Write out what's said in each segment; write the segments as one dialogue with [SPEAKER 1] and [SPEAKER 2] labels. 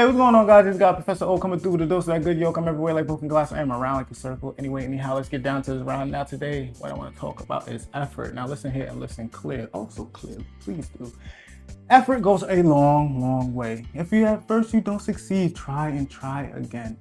[SPEAKER 1] Hey, what's going on, guys? It's got Professor O coming through with a dose of that good yolk. I'm everywhere like broken glass. I am around like a circle. Anyway, anyhow, let's get down to this round. Now, today, what I want to talk about is effort. Now, listen here and listen clear. Also clear, please do. Effort goes a long, long way. If you at first you don't succeed, try and try again.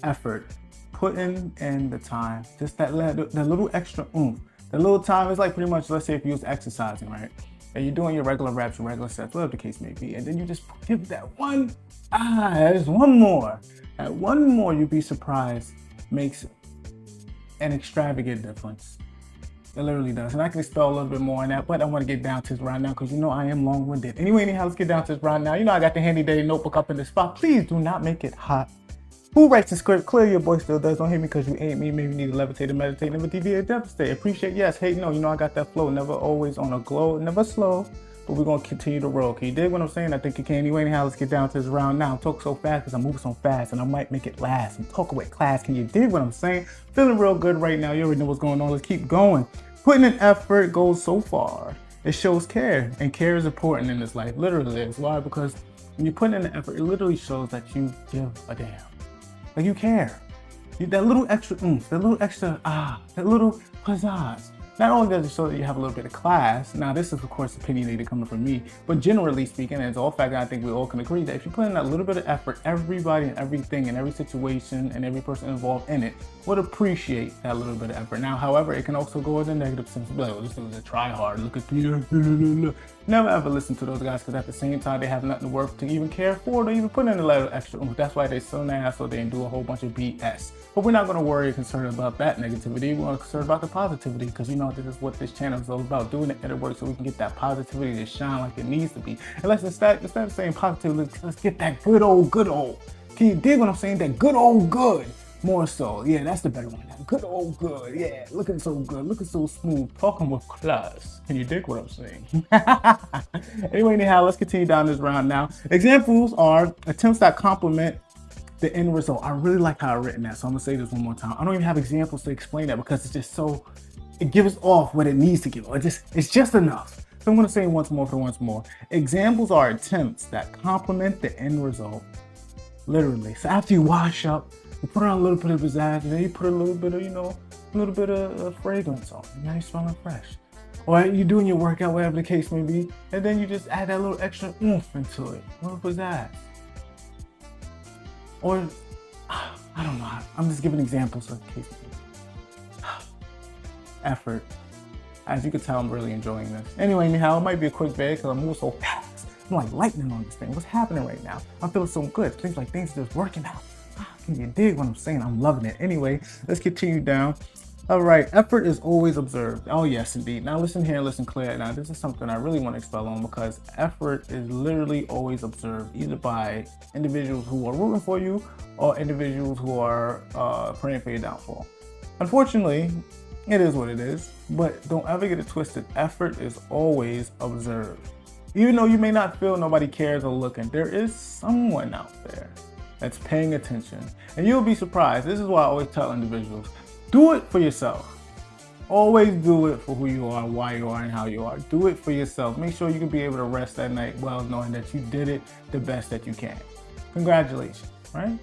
[SPEAKER 1] Effort. Putting in the time. Just that little extra oomph. The little time is like pretty much, let's say if you was exercising, right? And you're doing your regular reps, your regular sets, whatever the case may be, and then you just give that one, there's one more. That one more, you'd be surprised, makes an extravagant difference. It literally does. And I can spell a little bit more on that, but I want to get down to this right now because you know I am long-winded. Anyway, anyhow, let's get down to this right now. You know I got the handy dandy notebook up in the spot. Please do not make it hot. Who writes the script? Clear, your boy still does. Don't hate me because you ain't me. Maybe you need to levitate and meditate, never deviate, devastate. Appreciate, yes, hate, no. You know I got that flow. Never always on a glow, never slow. But we're going to continue to roll. Can you dig what I'm saying? I think you can. Anyway, anyhow, let's get down to this round now. I'm talking so fast because I'm moving so fast and I might make it last. And talk away class. Can you dig what I'm saying? Feeling real good right now. You already know what's going on. Let's keep going. Putting in effort goes so far. It shows care. And care is important in this life. Literally is. Why? Because when you put in the effort, it literally shows that you give a damn. Like you care. That little extra oomph, that little extra that little pizzazz. Not only does it show that you have a little bit of class, now this is of course opinionated coming from me, but generally speaking, and it's all fact, I think we all can agree that if you put in that little bit of effort, everybody and everything and every situation and every person involved in it would appreciate that little bit of effort. Now, however, it can also go in a negative sense. Like, oh, this is a try hard, look at Peter. Never ever listen to those guys because at the same time, they have nothing worth to even care for or even put in a little extra oomph. That's why they're so nasty, so they do a whole bunch of BS. But we're not going to worry or concerned about that negativity. We're concerned about the positivity because you know this is what this channel is all about, doing the edit work so we can get that positivity to shine like it needs to be. And let's instead of saying positivity, let's get that good old. Can you dig what I'm saying? That good old good. More so. Yeah, that's the better one. That good old good. Yeah, looking so good, looking so smooth, talking with class. Can you dig what I'm saying? Anyway, anyhow, let's continue down this round now. Examples are attempts that complement the end result. I really like how I've written that, so I'm gonna say this one more time. I don't even have examples to explain that because it's just so, it gives off what it needs to give. It's just enough. So I'm gonna say it once more. Examples are attempts that complement the end result. Literally. So after you wash up, you put on a little bit of pizzazz, and then you put a little bit of, a little bit of fragrance on. Now you're smelling fresh. Or you're doing your workout, whatever the case may be, and then you just add that little extra oomph into it. A little pizzazz. Or, I don't know. I'm just giving examples of the case may be. Effort. As you can tell, I'm really enjoying this. Anyway, anyhow, it might be a quick video because I'm moving so fast. I'm like lightning on this thing. What's happening right now? I'm feeling so good. Things are just working out. Can you dig what I'm saying? I'm loving it. Anyway, let's continue down. All right, effort is always observed. Oh yes, indeed. Now listen here, listen clear. Now this is something I really want to expel on because effort is literally always observed, either by individuals who are rooting for you or individuals who are praying for your downfall. Unfortunately, it is what it is, but don't ever get it twisted. Effort is always observed. Even though you may not feel nobody cares or looking, there is someone out there that's paying attention. And you'll be surprised. This is why I always tell individuals, do it for yourself. Always do it for who you are, why you are, and how you are. Do it for yourself. Make sure you can be able to rest that night well knowing that you did it the best that you can. Congratulations, right?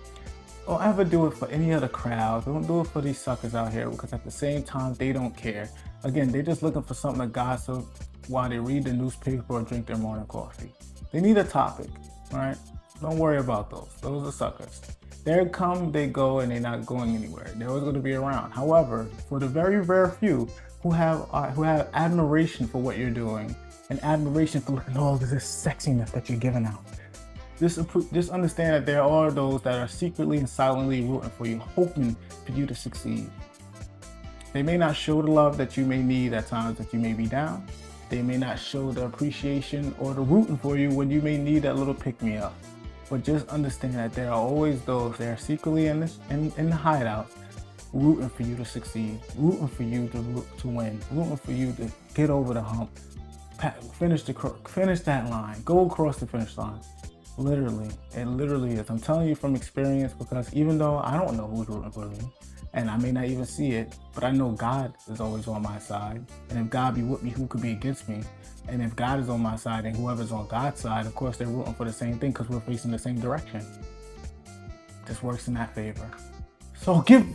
[SPEAKER 1] Don't ever do it for any other crowd. Don't do it for these suckers out here because at the same time, they don't care. Again, they're just looking for something to gossip while they read the newspaper or drink their morning coffee. They need a topic, right? Don't worry about those. Those are suckers. They come, they go, and they're not going anywhere. They're always going to be around. However, for the very rare few who have admiration for what you're doing and admiration for all of this sexiness that you're giving out, just understand that there are those that are secretly and silently rooting for you, hoping for you to succeed. They may not show the love that you may need at times that you may be down. They may not show the appreciation or the rooting for you when you may need that little pick-me-up. But just understand that there are always those that are secretly in the hideouts rooting for you to succeed, rooting for you to win, rooting for you to get over the hump, finish that line, go across the finish line. Literally, it literally is. I'm telling you from experience, because even though I don't know who's rooting for me, and I may not even see it, but I know God is always on my side. And if God be with me, who could be against me? And if God is on my side and whoever's on God's side, of course they're rooting for the same thing because we're facing the same direction. This works in that favor. So give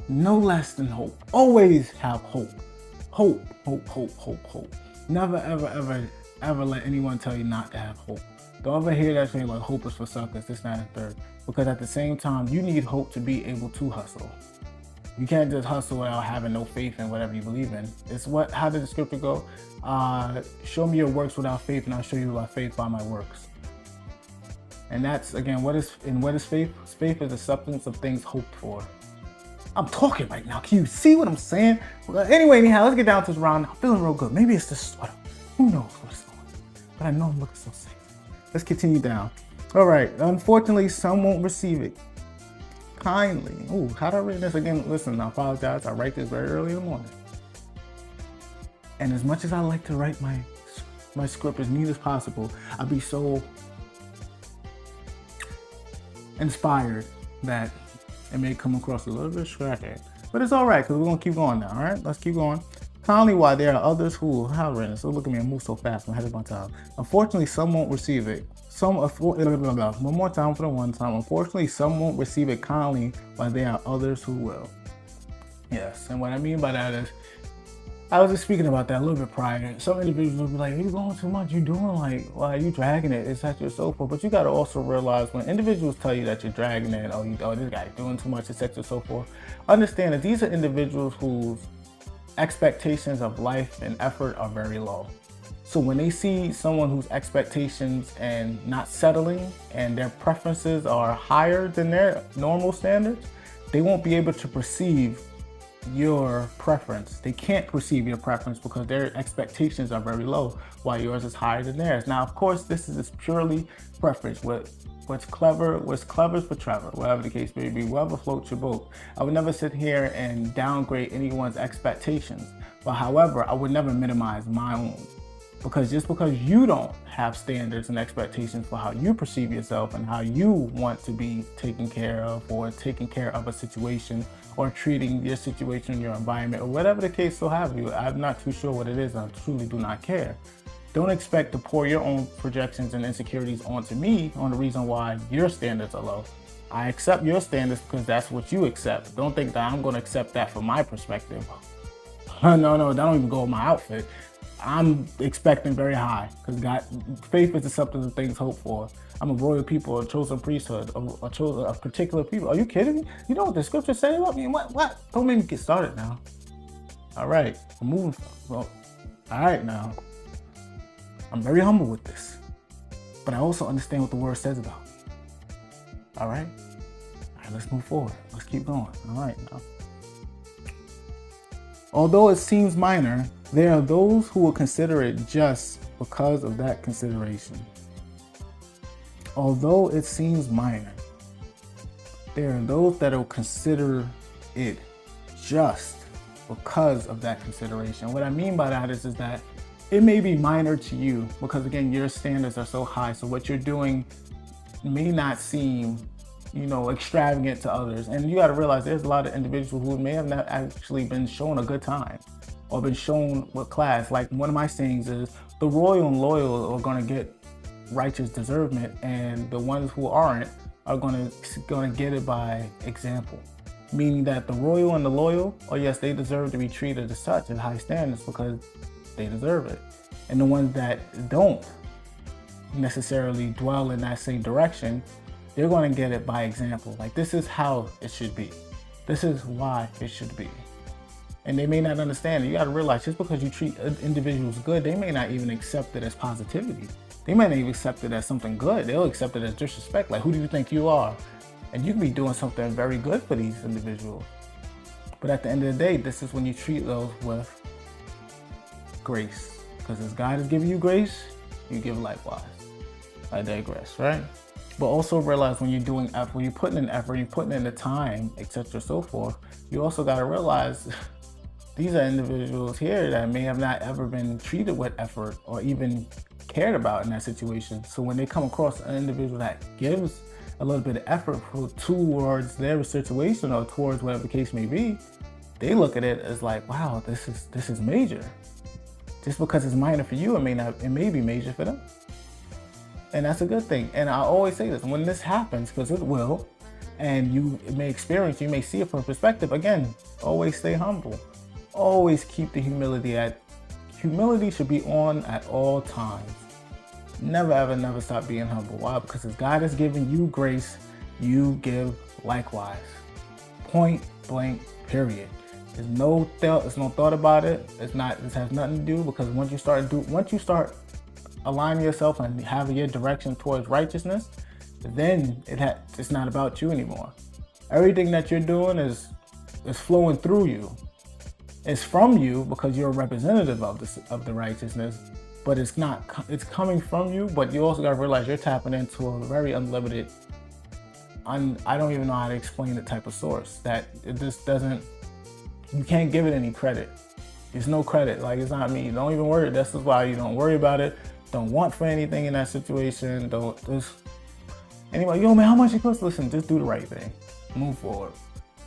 [SPEAKER 1] no less than hope. Always have hope. Hope, hope, hope, hope, hope. Never, ever, ever, ever let anyone tell you not to have hope. Don't ever hear that saying like hope is for suckers, this, that, and third. Because at the same time, you need hope to be able to hustle. You can't just hustle without having no faith in whatever you believe in. It's how did the scripture go? Show me your works without faith, and I'll show you by faith by my works. And that's, again, what is faith? Faith is the substance of things hoped for. I'm talking right now. Can you see what I'm saying? Well, anyway, anyhow, let's get down to this round. I'm feeling real good. Maybe it's the sweater. Who knows what's going on? But I know I'm looking so safe. Let's continue down. All right. Unfortunately, some won't receive it kindly. Ooh, how do I read this again? Listen, I apologize. I write this very early in the morning. And as much as I like to write my script as neat as possible, I'll be so inspired that it may come across a little bit scratchy. But it's all right, because we're going to keep going now, all right? Let's keep going. Kindly, while there are others who have written, so look at me, I move so fast, I'm ahead of my time. Unfortunately, some won't receive it. One more time for the one time. Unfortunately, some won't receive it kindly, while there are others who will. Yes, and what I mean by that is, I was just speaking about that a little bit prior. Some individuals will be like, you're going too much, you're doing like, why are you dragging it, etc. and so forth. But you got to also realize when individuals tell you that you're dragging it, oh, this guy's doing too much, etc. and so forth, understand that these are individuals whose expectations of life and effort are very low. So when they see someone whose expectations and not settling and their preferences are higher than their normal standards, they won't be able to perceive your preference. They can't perceive your preference because their expectations are very low while yours is higher than theirs. Now, of course, this is purely preference. What's clever's for Trevor, whatever the case may be, whoever floats your boat. I would never sit here and downgrade anyone's expectations. But however, I would never minimize my own. Because just because you don't have standards and expectations for how you perceive yourself and how you want to be taken care of, or taking care of a situation, or treating your situation, your environment, or whatever the case so have you, I'm not too sure what it is, and I truly do not care. Don't expect to pour your own projections and insecurities onto me on the reason why your standards are low. I accept your standards because that's what you accept. Don't think that I'm going to accept that from my perspective. No, that don't even go with my outfit. I'm expecting very high because God, faith is the substance of things hoped for. I'm a royal people, a chosen priesthood, a particular people. Are you kidding me? You know what the scripture say about me? What? Don't make me get started now. All right, I'm moving. Well, all right now. I'm very humble with this, but I also understand what the word says about me. All right, let's move forward. Let's keep going. All right now. Although it seems minor, there are those who will consider it just because of that consideration. Although it seems minor, there are those that will consider it just because of that consideration. What I mean by that is that it may be minor to you because, again, your standards are so high. So what you're doing may not seem, extravagant to others. And you got to realize there's a lot of individuals who may have not actually been shown a good time or been shown with class. Like one of my sayings is the royal and loyal are going to get righteous deservement, and the ones who aren't are going to get it by example. Meaning that the royal and the loyal, yes, they deserve to be treated as such at high standards because they deserve it. And the ones that don't necessarily dwell in that same direction, they're going to get it by example. Like, this is how it should be. This is why it should be. And they may not understand it. You got to realize just because you treat individuals good, they may not even accept it as positivity. They might not even accept it as something good. They'll accept it as disrespect. Like, who do you think you are? And you can be doing something very good for these individuals. But at the end of the day, this is when you treat those with grace. Because as God has given you grace, you give likewise. I digress, right? But also realize when you're doing effort, when you're putting in effort, you're putting in the time, etc., so forth, you also got to realize these are individuals here that may have not ever been treated with effort or even cared about in that situation. So when they come across an individual that gives a little bit of effort towards their situation or towards whatever the case may be, they look at it as like, wow, this is major. Just because it's minor for you, it may be major for them. And that's a good thing. And I always say this, when this happens, because it will, and you may see it from a perspective, again, always stay humble. Always keep the humility should be on at all times. Never, ever, never stop being humble. Why? Because as God has given you grace, you give likewise. Point blank, period. There's no thought about it. This has nothing to do, because once you start aligning yourself and having your direction towards righteousness, then it's not about you anymore. Everything that you're doing is flowing through you. It's from you because you're a representative of the righteousness, but it's coming from you. But you also got to realize you're tapping into a very unlimited, I don't even know how to explain the type of source that it just doesn't. You can't give it any credit. There's no credit. Like, it's not me. Don't even worry. This is why you don't worry about it. Don't want for anything in that situation. Anyway, yo, man, how much it costs? Listen, just do the right thing. Move forward.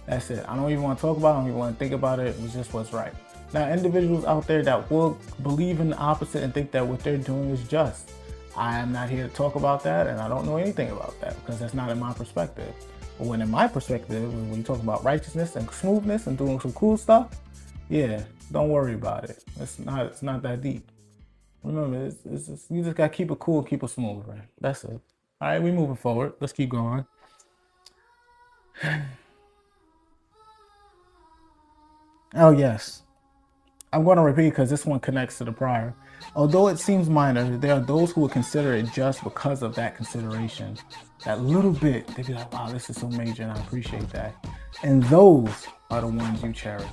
[SPEAKER 1] That's it. I don't even want to talk about it. I don't even want to think about it. It's just what's right. Now, individuals out there that will believe in the opposite and think that what they're doing is just, I am not here to talk about that, and I don't know anything about that because that's not in my perspective. But when in my perspective, when you talk about righteousness and smoothness and doing some cool stuff, yeah, don't worry about it. It's not that deep. Remember, you just gotta keep it cool, keep it smooth, right? That's it. All right, we moving forward. Let's keep going. Oh yes, I'm going to repeat because this one connects to the prior. Although it seems minor, there are those who will consider it just because of that consideration. That little bit, they'd be like, wow, this is so major and I appreciate that. And those are the ones you cherish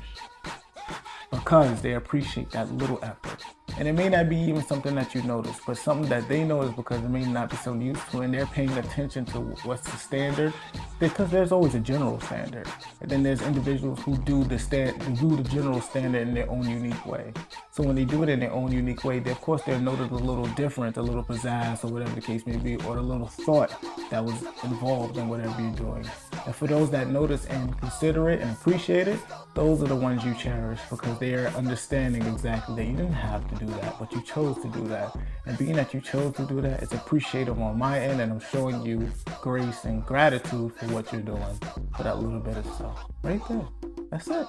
[SPEAKER 1] because they appreciate that little effort. And it may not be even something that you notice, but something that they notice because it may not be so useful and they're paying attention to what's the standard, because there's always a general standard. And then there's individuals who do the general standard in their own unique way. So when they do it in their own unique way, of course they're noted a little different, a little pizzazz or whatever the case may be, or a little thought that was involved in whatever you're doing. And for those that notice and consider it and appreciate it, those are the ones you cherish because they are understanding exactly that you didn't have to do that, but you chose to do that. And being that you chose to do that, it's appreciative on my end, and I'm showing you grace and gratitude for what you're doing for that little bit of stuff. Right there. That's it.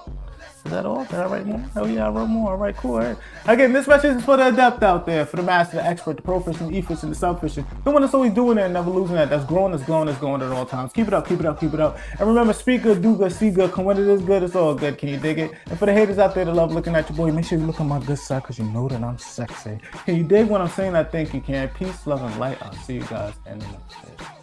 [SPEAKER 1] Is that all? Did I write more? Oh yeah, I wrote more. All right, cool. All right. Again, this message is for the adept out there, for the master, the expert, the pro-fishing, the e-fishing, the sub-fishing. The one that's always doing that and never losing that. That's growing, that's glowing, that's going at all times. Keep it up, keep it up, keep it up. And remember, speak good, do good, see good. Come when it is good, it's all good. Can you dig it? And for the haters out there that love looking at your boy, make sure you look on my good side because you know that I'm sexy. Can you dig what I'm saying? I think you can. Peace, love, and light. I'll see you guys in the next video.